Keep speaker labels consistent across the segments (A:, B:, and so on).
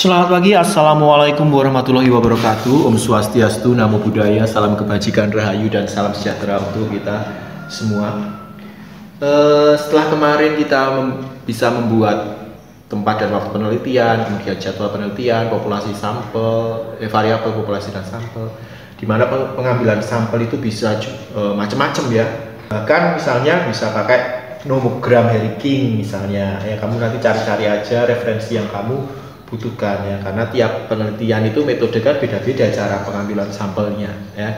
A: Selamat pagi, Assalamualaikum warahmatullahi wabarakatuh. Om Swastiastu, Namo Buddhaya, salam kebajikan, rahayu, dan salam sejahtera untuk kita semua. Setelah kemarin kita bisa membuat tempat dan waktu penelitian, kemudian jadwal penelitian, populasi sampel, variabel populasi dan sampel, di mana pengambilan sampel itu bisa macam-macam ya. Bahkan misalnya bisa pakai nomogram Harry King misalnya, ya kamu nanti cari-cari aja referensi yang kamu butuhkan ya, karena tiap penelitian itu metode kan beda-beda cara pengambilan sampelnya ya,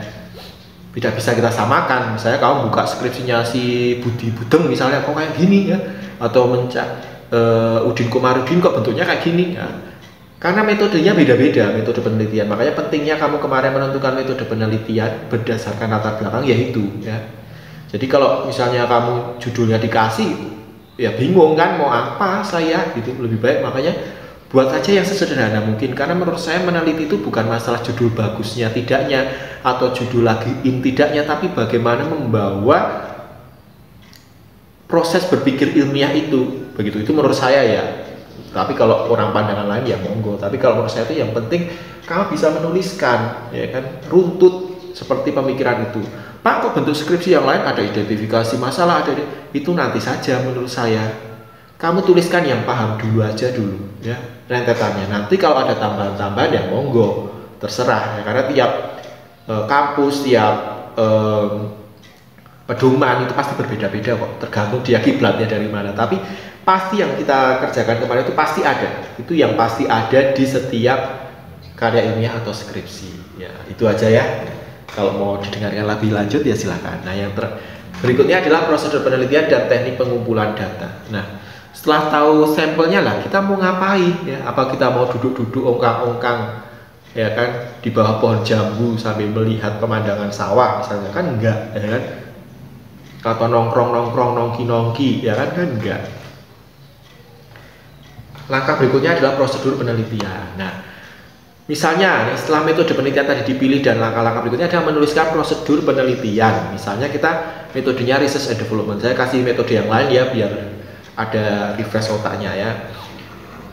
A: tidak bisa kita samakan. Misalnya kamu buka skripsinya si Budi Budeng misalnya, kok kayak gini ya, atau Udin Komarudin kok bentuknya kayak gini ya, karena metodenya beda-beda, metode penelitian. Makanya pentingnya kamu kemarin menentukan metode penelitian berdasarkan latar belakang yaitu ya. Jadi kalau misalnya kamu judulnya dikasih ya bingung kan mau apa saya gitu, lebih baik makanya buat aja yang sesederhana mungkin, karena menurut saya meneliti itu bukan masalah judul bagusnya tidaknya atau judul lagi tidaknya, tapi bagaimana membawa proses berpikir ilmiah itu, begitu. Itu menurut saya ya, tapi kalau orang pandangan lain ya monggo. Tapi kalau menurut saya itu yang penting kamu bisa menuliskan ya kan, runtut seperti pemikiran itu. Pak, kok bentuk skripsi yang lain ada identifikasi masalah, ada itu nanti saja menurut saya. Kamu tuliskan yang paham dulu aja dulu ya, rentetannya. Nanti kalau ada tambahan-tambahan ya monggo, terserah ya, karena tiap kampus, tiap pedoman itu pasti berbeda-beda kok, tergantung dia kiblatnya dari mana. Tapi pasti yang kita kerjakan kemarin itu pasti ada, itu yang pasti ada di setiap karya ilmiah atau skripsi ya. Itu aja ya, kalau mau didengarkan lebih lanjut ya silakan. Nah, yang berikutnya adalah prosedur penelitian dan teknik pengumpulan data. Nah, setelah tahu sampelnya lah, kita mau ngapain ya? Apa kita mau duduk-duduk ongkang-ongkang ya kan di bawah pohon jambu sambil melihat pemandangan sawah misalnya, kan enggak ya kan? Atau nongkrong-nongkrong, nongki-nongki ya kan enggak. Langkah berikutnya adalah prosedur penelitian. Nah, misalnya setelah metode penelitian tadi dipilih dan langkah-langkah berikutnya adalah menuliskan prosedur penelitian. Misalnya kita metodenya research and development, saya kasih metode yang lain ya biar ada refresh otaknya ya.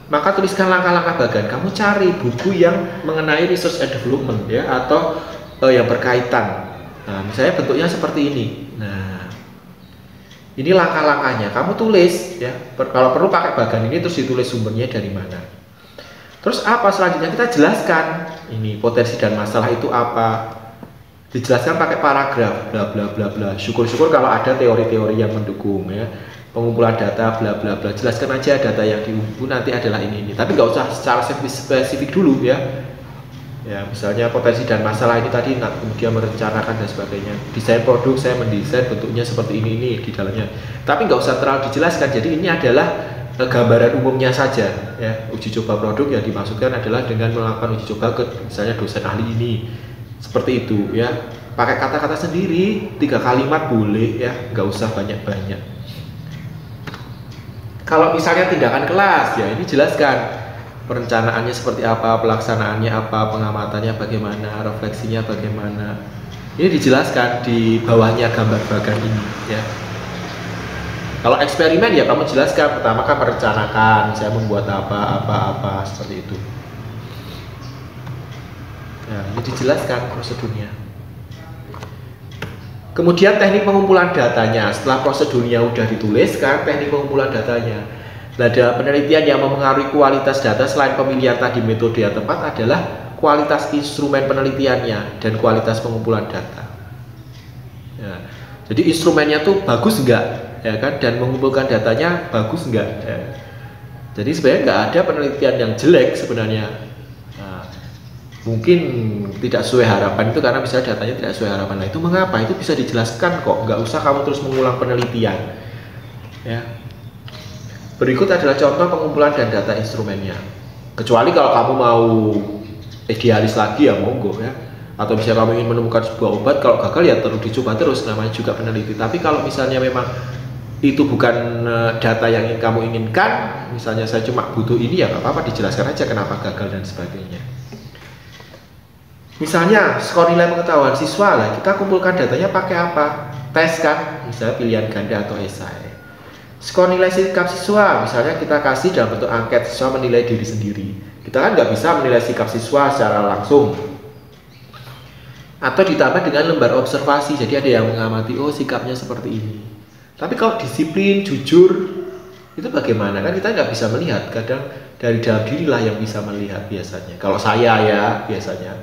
A: Maka tuliskan langkah-langkah bagian. Kamu cari buku yang mengenai research and development ya, atau yang berkaitan. Nah, misalnya bentuknya seperti ini. Nah, ini langkah-langkahnya. Kamu tulis ya. Kalau perlu pakai bagian ini terus ditulis sumbernya dari mana. Terus apa selanjutnya? Kita jelaskan ini potensi dan masalah itu apa. Dijelaskan pakai paragraf bla bla bla bla. Syukur-syukur kalau ada teori-teori yang mendukung ya. Pengumpulan data bla bla bla, jelaskan aja data yang diumpu nanti adalah ini. Tapi nggak usah secara spesifik dulu ya. Ya, misalnya potensi dan masalah ini tadi, kemudian merencanakan dan sebagainya. Desain produk, saya mendesain bentuknya seperti ini di dalamnya. Tapi nggak usah terlalu dijelaskan. Jadi ini adalah gambaran umumnya saja ya. Uji coba produk yang dimaksudkan adalah dengan melakukan uji coba ke misalnya dosen ahli ini. Seperti itu ya. Pakai kata-kata sendiri, 3 kalimat boleh ya, nggak usah banyak-banyak. Kalau misalnya tindakan kelas, ya ini jelaskan perencanaannya seperti apa, pelaksanaannya apa, pengamatannya bagaimana, refleksinya bagaimana. Ini dijelaskan di bawahnya gambar bagan ini ya. Kalau eksperimen ya kamu jelaskan, pertama kan merencanakan, saya membuat apa seperti itu. Nah, ini dijelaskan prosedurnya. Kemudian teknik pengumpulan datanya. Setelah prosedurnya udah dituliskan, teknik pengumpulan datanya. Nah, dalam penelitian yang mempengaruhi kualitas data selain pemilihan tadi metode yang tepat adalah kualitas instrumen penelitiannya dan kualitas pengumpulan data. Ya, jadi instrumennya tuh bagus enggak, ya kan? Dan mengumpulkan datanya bagus enggak? Ya. Jadi sebenarnya nggak ada penelitian yang jelek sebenarnya. Mungkin tidak sesuai harapan itu karena misalnya datanya tidak sesuai harapan. Nah, itu mengapa? Itu bisa dijelaskan kok, nggak usah kamu terus mengulang penelitian ya. Berikut adalah contoh pengumpulan dan data instrumennya. Kecuali kalau kamu mau idealis lagi ya monggo ya, atau misalnya kamu ingin menemukan sebuah obat, kalau gagal ya terus dicoba terus, namanya juga peneliti. Tapi kalau misalnya memang itu bukan data yang kamu inginkan, misalnya saya cuma butuh ini ya nggak apa-apa, dijelaskan aja kenapa gagal dan sebagainya. Misalnya skor nilai pengetahuan siswa lah, kita kumpulkan datanya pakai apa? Tes kan, misalnya pilihan ganda atau esai. Skor nilai sikap siswa, misalnya kita kasih dalam bentuk angket, siswa menilai diri sendiri. Kita kan nggak bisa menilai sikap siswa secara langsung. Atau ditambah dengan lembar observasi, jadi ada yang mengamati, oh sikapnya seperti ini. Tapi kalau disiplin, jujur, itu bagaimana? Kan kita nggak bisa melihat, kadang dari dalam dirilah yang bisa melihat biasanya. Kalau saya ya, biasanya.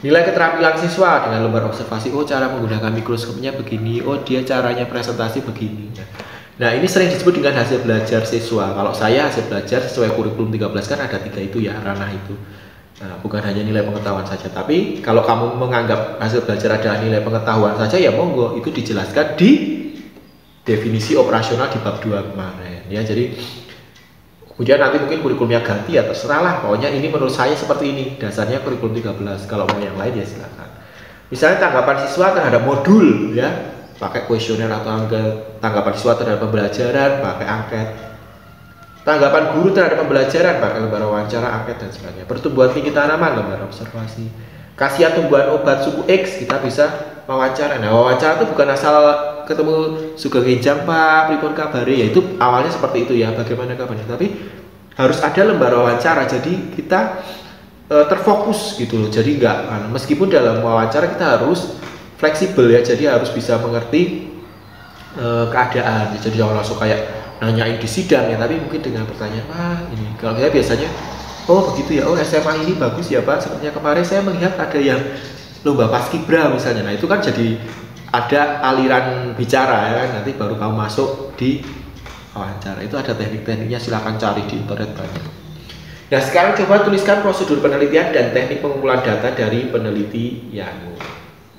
A: Nilai keterampilan siswa dengan lembar observasi, oh cara menggunakan mikroskopnya begini, oh dia caranya presentasi begini. Nah ini sering disebut dengan hasil belajar siswa. Kalau saya hasil belajar sesuai kurikulum 13 kan ada 3 itu ya, ranah itu. Nah, bukan hanya nilai pengetahuan saja, tapi kalau kamu menganggap hasil belajar adalah nilai pengetahuan saja, ya monggo, itu dijelaskan di definisi operasional di bab 2 kemarin ya. Jadi kemudian nanti mungkin kurikulumnya ganti ya terserah lah, pokoknya ini menurut saya seperti ini, dasarnya kurikulum 13, kalau mau yang lain ya silakan. Misalnya tanggapan siswa terhadap modul ya, pakai kuesioner atau angket. Tanggapan siswa terhadap pembelajaran, pakai angket. Tanggapan guru terhadap pembelajaran, pakai lembar wawancara, angket, dan sebagainya. Pertumbuhan tinggi tanaman, lembar observasi. Khasiat tumbuhan obat suku X, kita bisa wawancara. Nah, wawancara itu bukan asal ketemu Sugeng Enjang Pak, pripun kabari, ya itu awalnya seperti itu ya, bagaimana kabarnya. Tapi harus ada lembar wawancara, jadi kita terfokus gitu loh. Jadi enggak, meskipun dalam wawancara kita harus fleksibel ya, jadi harus bisa mengerti keadaan. Jadi jangan langsung kayak nanyain di sidang ya, tapi mungkin dengan pertanyaan, ini kalau saya biasanya, oh begitu ya, oh SMA ini bagus ya Pak, sepertinya kemarin saya melihat ada yang lomba paskibra misalnya. Nah itu kan jadi ada aliran bicara ya kan, nanti baru kamu masuk di wawancara. Itu ada teknik-tekniknya, silahkan cari di internet banyak. Nah sekarang coba tuliskan prosedur penelitian dan teknik pengumpulan data dari penelitian.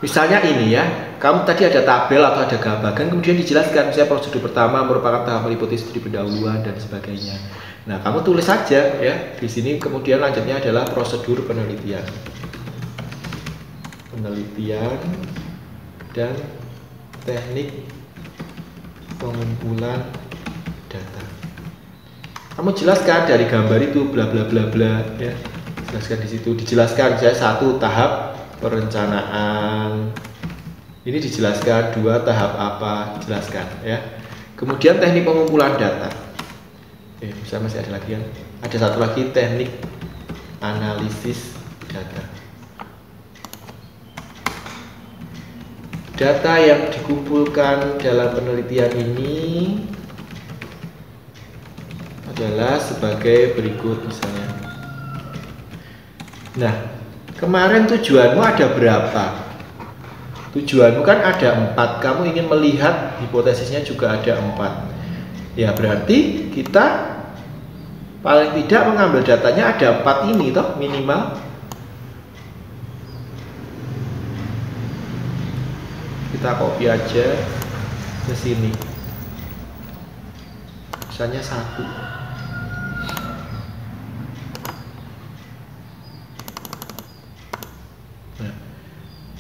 A: Misalnya ini ya, kamu tadi ada tabel atau ada gambar, kan kemudian dijelaskan misalnya prosedur pertama merupakan tahap meliputi studi pendahuluan dan sebagainya. Nah, kamu tulis saja ya di sini, kemudian lanjutnya adalah prosedur penelitian. Penelitian dan teknik pengumpulan data. Kamu jelaskan dari gambar itu bla bla bla bla ya. Jelaskan di situ, dijelaskan misalnya 1 tahap perencanaan, ini dijelaskan 2 tahap apa, jelaskan ya. Kemudian teknik pengumpulan data, bisa masih ada lagi ya, ada satu lagi teknik analisis data. Data yang dikumpulkan dalam penelitian ini adalah sebagai berikut misalnya. Nah, kemarin tujuanmu ada berapa? Tujuanmu kan ada 4, kamu ingin melihat hipotesisnya juga ada 4. Ya berarti kita paling tidak mengambil datanya ada 4 ini toh minimal. Kita copy aja ke sini. Misalnya 1.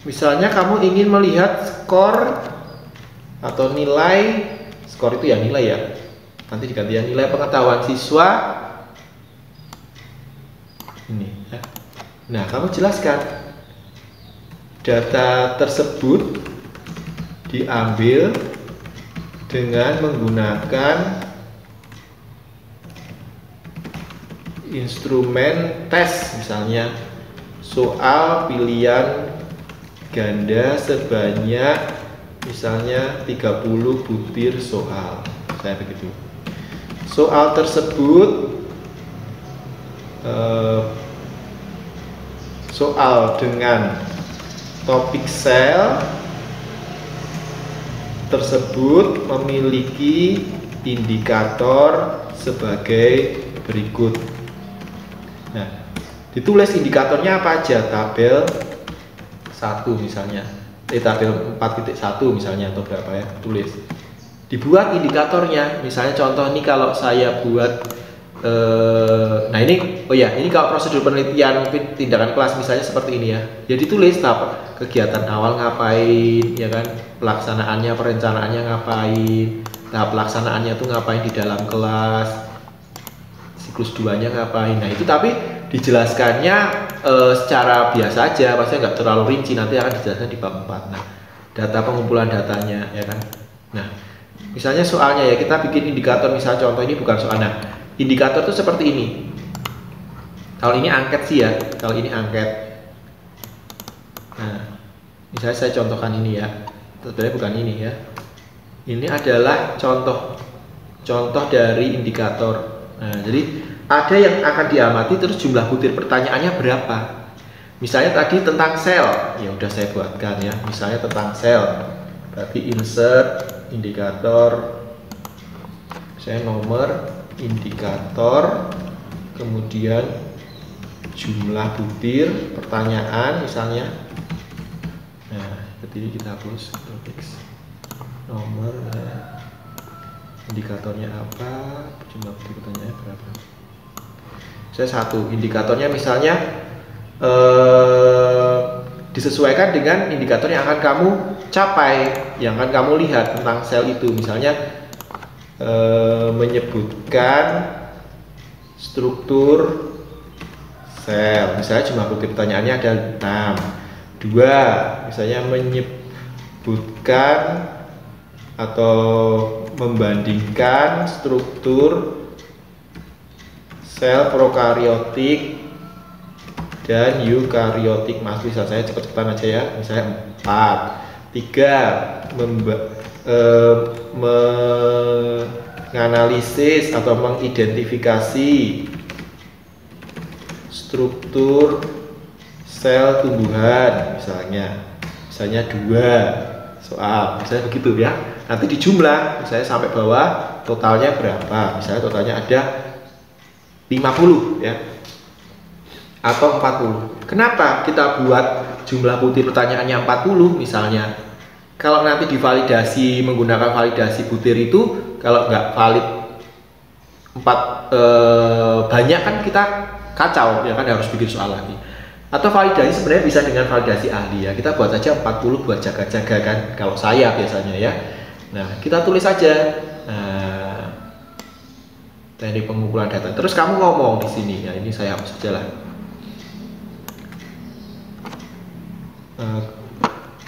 A: Misalnya kamu ingin melihat skor atau nilai, skor itu ya nilai ya, nanti diganti ya, nilai pengetahuan siswa ini ya. Nah kamu jelaskan data tersebut diambil dengan menggunakan instrumen tes, misalnya soal pilihan ganda sebanyak misalnya 30 butir soal, saya begitu. Soal tersebut soal dengan topik sel tersebut memiliki indikator sebagai berikut. Nah, ditulis indikatornya apa aja, tabel 1 misalnya, tabel 4.1 misalnya atau berapa ya, tulis. Dibuat indikatornya, misalnya contoh nih kalau saya buat nah ini, oh ya, ini kalau prosedur penelitian mungkin tindakan kelas misalnya seperti ini ya. Ya ditulis tahap kegiatan awal ngapain, ya kan, pelaksanaannya, perencanaannya ngapain, tahap pelaksanaannya tuh ngapain di dalam kelas, siklus 2-nya ngapain. Nah itu tapi dijelaskannya secara biasa aja, maksudnya nggak terlalu rinci, nanti akan dijelaskan di bab 4. Nah, data pengumpulan datanya ya kan. Nah, misalnya soalnya ya kita bikin indikator, misalnya contoh ini bukan soal. Nah, indikator itu seperti ini. Kalau ini angket sih ya, kalau ini angket. Nah, misalnya saya contohkan ini ya, sebenarnya bukan ini ya. Ini adalah contoh dari indikator. Nah, jadi ada yang akan diamati terus jumlah butir pertanyaannya berapa. Misalnya tadi tentang sel, ya udah saya buatkan ya. Misalnya tentang sel, berarti insert indikator, saya nomor indikator, kemudian jumlah butir pertanyaan misalnya. Nah, seperti ini kita hapus fix nomor, indikatornya apa, jumlah butir pertanyaannya berapa. Saya satu indikatornya misalnya disesuaikan dengan indikator yang akan kamu capai, yang akan kamu lihat tentang sel itu. Misalnya menyebutkan struktur sel, misalnya jumlah butir pertanyaannya ada 6. 2, misalnya menyebutkan atau membandingkan struktur sel prokariotik dan eukariotik. Mas, bisa saya cepet-cepetan aja ya, misalnya 4. 3, menganalisis atau mengidentifikasi struktur sel tumbuhan, misalnya 2 soal, misalnya begitu ya. Nanti dijumlah, misalnya sampai bawah totalnya berapa, misalnya totalnya ada 50 ya, atau 40. Kenapa kita buat jumlah butir pertanyaannya 40 misalnya? Kalau nanti divalidasi menggunakan validasi butir itu, kalau nggak valid banyak kan kita kacau ya kan, harus bikin soal lagi. Atau validasi sebenarnya bisa dengan validasi ahli ya, kita buat saja 40 buat jaga-jaga kan, kalau saya biasanya ya. Nah, kita tulis saja teknik pengumpulan data, terus kamu ngomong di sini ya, ini saya hapus saja lah.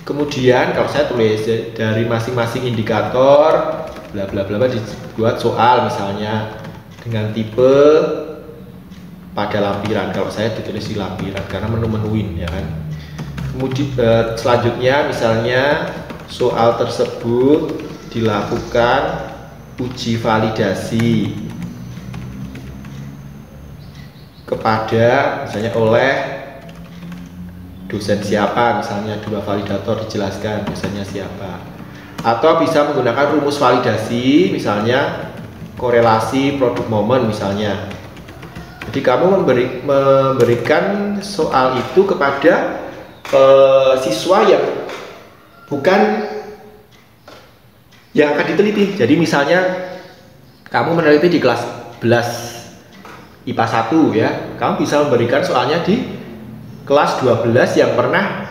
A: Kemudian kalau saya tulis dari masing-masing indikator bla bla bla dibuat soal misalnya dengan tipe pada lampiran. Kalau saya ditulis di lampiran karena menu-menuin ya kan. Kemudian selanjutnya misalnya soal tersebut dilakukan uji validasi kepada misalnya oleh dosen siapa, misalnya 2 validator dijelaskan dosennya siapa. Atau bisa menggunakan rumus validasi, misalnya korelasi produk momen misalnya. Jadi kamu memberikan soal itu kepada siswa yang bukan yang akan diteliti. Jadi misalnya kamu meneliti di kelas 11 IPA 1 ya, kamu bisa memberikan soalnya di kelas 12 yang pernah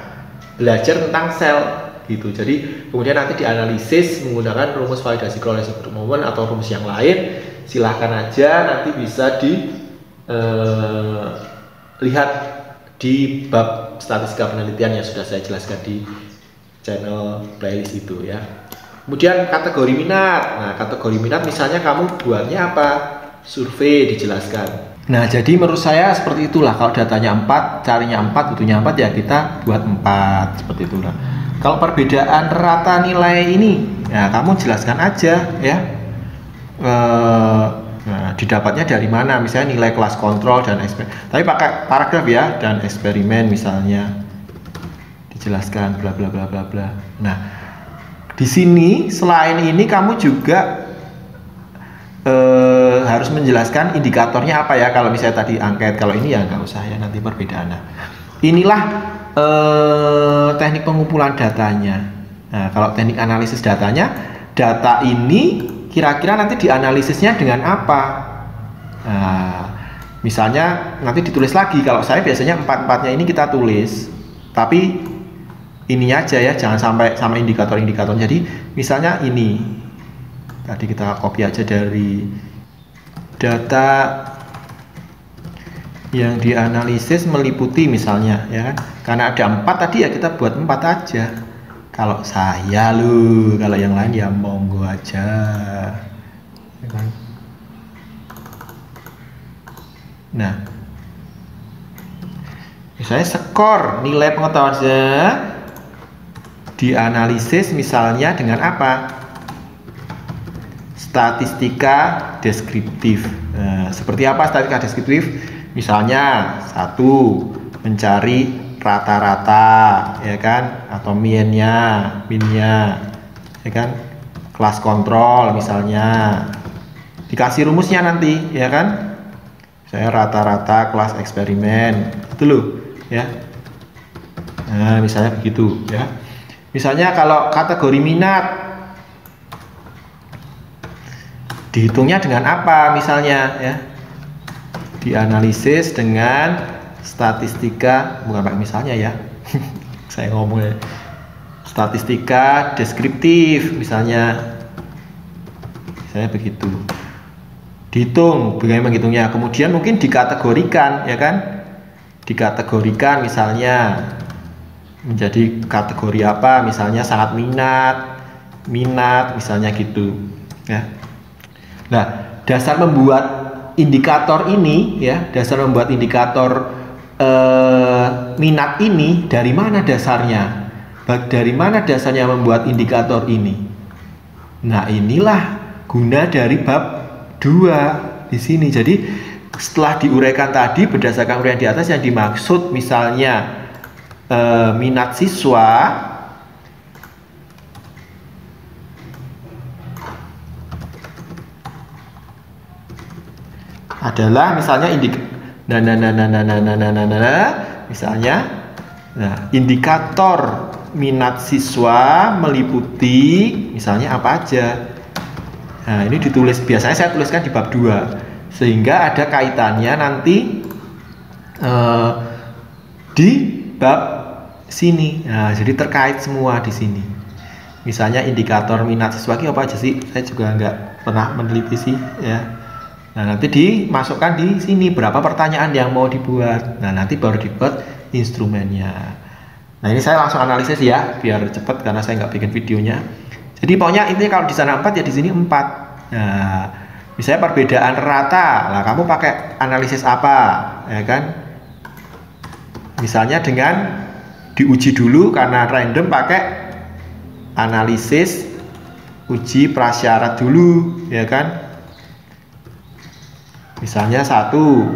A: belajar tentang sel gitu. Jadi kemudian nanti dianalisis menggunakan rumus validasi korelasi produk momen atau rumus yang lain. Silahkan aja nanti bisa lihat di bab statistika penelitian yang sudah saya jelaskan di channel playlist itu ya. Kemudian kategori minat. Nah, kategori minat misalnya kamu buatnya apa? Survei dijelaskan. Nah, jadi menurut saya seperti itulah. Kalau datanya 4, carinya 4, butuhnya 4 ya kita buat 4 seperti itulah. Kalau perbedaan rata nilai ini, ya kamu jelaskan aja ya. Nah, didapatnya dari mana? Misalnya nilai kelas kontrol dan eksperimen. Tapi pakai paragraf ya, dan eksperimen misalnya dijelaskan bla bla bla bla bla. Nah, di sini selain ini kamu juga harus menjelaskan indikatornya apa ya. Kalau misalnya tadi angket, kalau ini ya nggak usah ya, nanti perbedaannya. Inilah teknik pengumpulan datanya. Nah, kalau teknik analisis datanya, data ini kira-kira nanti dianalisisnya dengan apa? Nah, misalnya nanti ditulis lagi. Kalau saya biasanya 4-4-nya ini kita tulis, tapi ininya aja ya, jangan sampai sama indikator-indikator. Jadi misalnya ini tadi kita copy aja dari data yang dianalisis meliputi misalnya ya kan, karena ada 4 tadi ya kita buat 4 aja. Kalau saya loh, kalau yang lain ya monggo aja ya kan? Nah, Misalnya skor nilai pengetahuan saya dianalisis misalnya dengan apa? Statistika deskriptif. Nah, seperti apa statistika deskriptif? Misalnya satu, mencari rata-rata, ya kan, atau minnya, ya kan, kelas kontrol misalnya, dikasih rumusnya nanti, ya kan, saya rata-rata kelas eksperimen, itu loh, ya. Nah, misalnya begitu, ya. Misalnya kalau kategori minat, dihitungnya dengan apa misalnya, ya, dianalisis dengan statistika, bukan pakai misalnya ya, saya ngomongnya statistika deskriptif misalnya, saya begitu, dihitung, bagaimana menghitungnya, kemudian mungkin dikategorikan, ya kan, dikategorikan misalnya menjadi kategori apa, misalnya sangat minat misalnya gitu, ya. Nah, dasar membuat indikator ini, ya, dasar membuat indikator minat ini dari mana dasarnya? Dari mana dasarnya membuat indikator ini? Nah, inilah guna dari bab 2 di sini. Jadi setelah diuraikan tadi berdasarkan uraian di atas yang dimaksud misalnya minat siswa adalah misalnya misalnya, nah, indikator minat siswa meliputi misalnya apa aja. Nah, ini ditulis, biasanya saya tuliskan di bab 2 sehingga ada kaitannya nanti di bab sini. Nah, jadi terkait semua di sini. Misalnya indikator minat siswa apa aja sih? Saya juga nggak pernah meneliti sih, ya. Nah, nanti dimasukkan di sini berapa pertanyaan yang mau dibuat. Nah, nanti baru dibuat instrumennya. Nah, ini saya langsung analisis ya, biar cepat karena saya nggak bikin videonya. Jadi pokoknya intinya kalau di sana 4 ya di sini 4. Nah, misalnya perbedaan rata, lah kamu pakai analisis apa, ya kan? Misalnya dengan diuji dulu karena random pakai analisis uji prasyarat dulu, ya kan? Misalnya satu,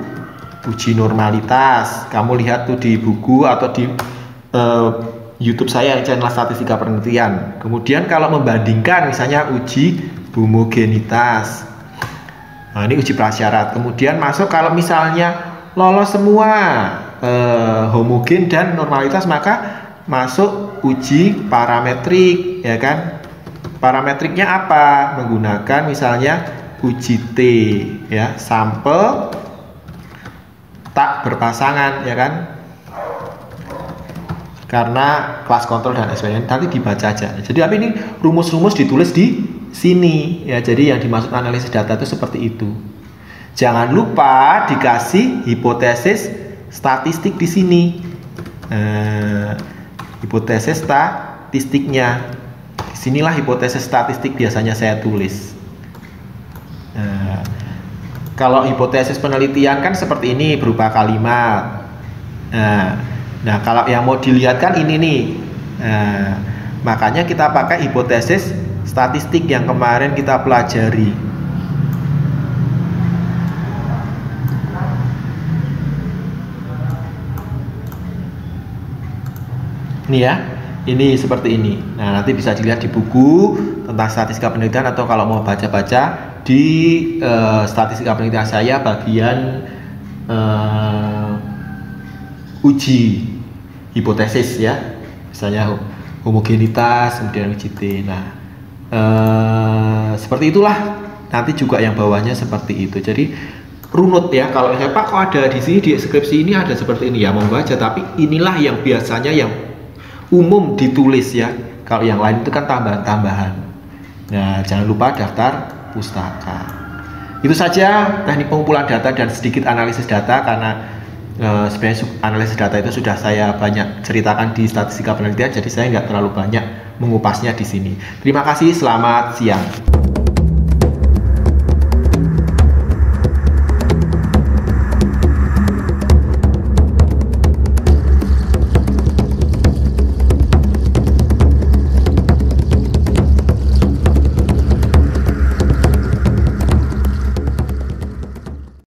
A: uji normalitas. Kamu lihat tuh di buku atau di YouTube saya, channel statistika penelitian. Kemudian kalau membandingkan misalnya uji homogenitas. Nah, ini uji prasyarat. Kemudian masuk kalau misalnya lolos semua homogen dan normalitas, maka masuk uji parametrik, ya kan? Parametriknya apa? Menggunakan misalnya uji T, ya, sampel tak berpasangan, ya kan, karena kelas kontrol dan eksperimen nanti dibaca aja. Jadi apa ini, rumus-rumus ditulis di sini, ya. Jadi yang dimaksud analisis data itu seperti itu. Jangan lupa dikasih hipotesis statistik di sini, hipotesis statistiknya. Disinilah hipotesis statistik biasanya saya tulis. Nah, kalau hipotesis penelitian kan seperti ini berupa kalimat. Nah, kalau yang mau dilihat kan ini nih. Nah, makanya kita pakai hipotesis statistik yang kemarin kita pelajari. Ini ya, ini seperti ini. Nah, nanti bisa dilihat di buku tentang statistika penelitian atau kalau mau baca-baca di statistika penelitian saya bagian uji hipotesis, ya, misalnya homogenitas, kemudian uji T. Nah, seperti itulah, nanti juga yang bawahnya seperti itu. Jadi runut ya, kalau misalnya Pak kok ada di sini di deskripsi ini ada seperti ini, ya mau baca, tapi inilah yang biasanya yang umum ditulis, ya. Kalau yang lain itu kan tambahan-tambahan. Nah, jangan lupa daftar pustaka. Itu saja teknik pengumpulan data dan sedikit analisis data, karena sebenarnya analisis data itu sudah saya banyak ceritakan di statistika penelitian, jadi saya nggak terlalu banyak mengupasnya di sini. Terima kasih, selamat siang.